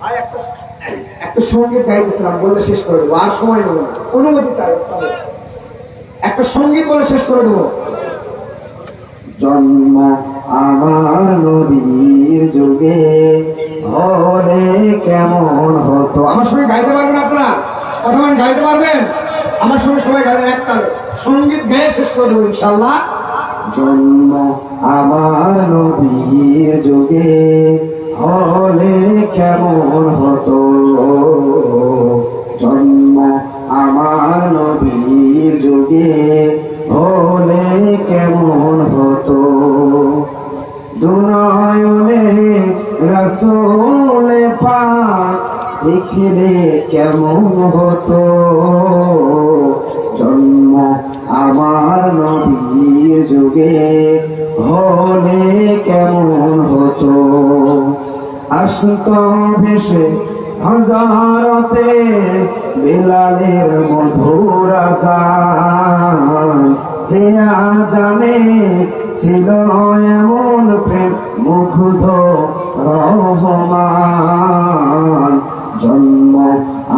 আর একটা সঙ্গীত গাইতেছিলাম, বললে শেষ করে দেবো, আর সময় নেবো না, অনুমতি চাই। একটা সঙ্গীত বলে শেষ করে দেবো। জন্ম আমার নদীর যুগে হলে কেমন হতো। আমার সঙ্গে গাইতে পারবেন আপনারা? কথা বলেন, গাইতে পারবেন? আমার সঙ্গে সবাই গাইবেন একটা সঙ্গীত গেয়ে শেষ করে দেবো ইনশাল্লাহ। জন্ম আমার নদীর যুগে হলে কেমন হতো, জন্ম আমার নবীর যুগে হলে কেমন হতো, দুনয়নে রাসূল পাক দেখিলে কেমন হতো, জন্ম আমার নবীর যুগে হলে কেমন হতো। আসত ভেসে হাজারতে বিলালের মধুর আযান, যে জানে ছিল এমন প্রেম মুগ্ধ রহমান, জন্ম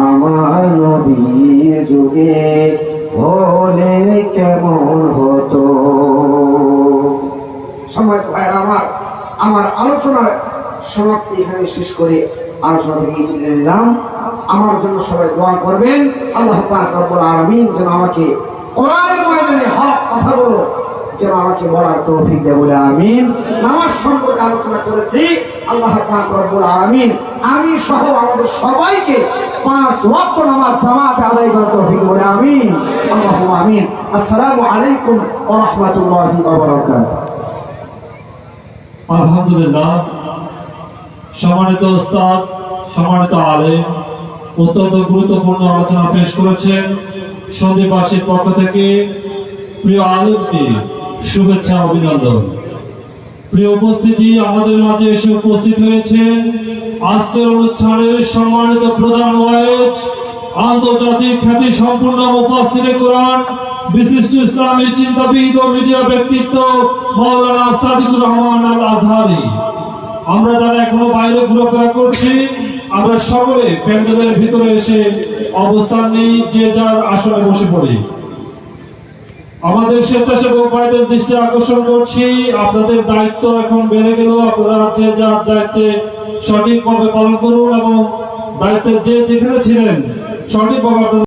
আমার নবীর যুগে হলে কেমন হতো। সময় ভাইরা আমার আলোচনার সমাপ্তি এখানে শেষ করে আলোচনা থেকে নিলাম। আমার জন্য সবাই দোয়া করবেন, আল্লাহ পাক রব্বুল আলামিন যেন আমাকে কোরআনের ময়দানে হক কথাগুলো যেন আমাকে বলার তৌফিক দেয় বলে আমিন। নামাজ সম্পর্কে আলোচনা করেছি, আল্লাহ পাক রব্বুল আলামিন আমি সহ আমাদের সবাইকে 5 ওয়াক্ত নামাজ জামাতে আদায় করার তৌফিক বলে আমিন, আল্লাহুম্মা আমিন। আসসালামু আলাইকুম ওয়া রাহমাতুল্লাহি ওয়া বারাকাতুহু। আলহামদুলিল্লাহ, সম্মানিত ওস্তাদ, সম্মানিত আলেম অত্যন্ত গুরুত্বপূর্ণ আলোচনা পেশ করেছেন। সন্দীপবাসীর পক্ষ থেকে প্রিয় আলেমকে শুভেচ্ছা অভিনন্দন। প্রিয় উপস্থিতি, আমাদের মাঝে এসে উপস্থিত হয়েছেন আজকের অনুষ্ঠানের সম্মানিত প্রধান ওয়াইজ, আন্তর্জাতিক খ্যাতি সম্পূর্ণ মুফাসসিরে কোরআন, বিশিষ্ট ইসলামী চিন্তাবিদ ও মিডিয়া ব্যক্তিত্ব মাওলানা সাদিকুর রহমান আল আজহারি। আমরা যারা এখনো বাইরে ঘোরাফেরা করছি, আমরা সকলে প্যান্ডেলের ভিতরে এসে অবস্থান নিই, যে যার আসনে বসে পড়ি। আমাদের স্বেচ্ছাসেবক ভাইদের দৃষ্টি আকর্ষণ করছি, আপনাদের দায়িত্ব এখন বেড়ে গেল। আপনারা যে যার দায়িত্বে সঠিকভাবে পালন করুন এবং দায়িত্বের যে যেখানে ছিলেন সঠিকভাবে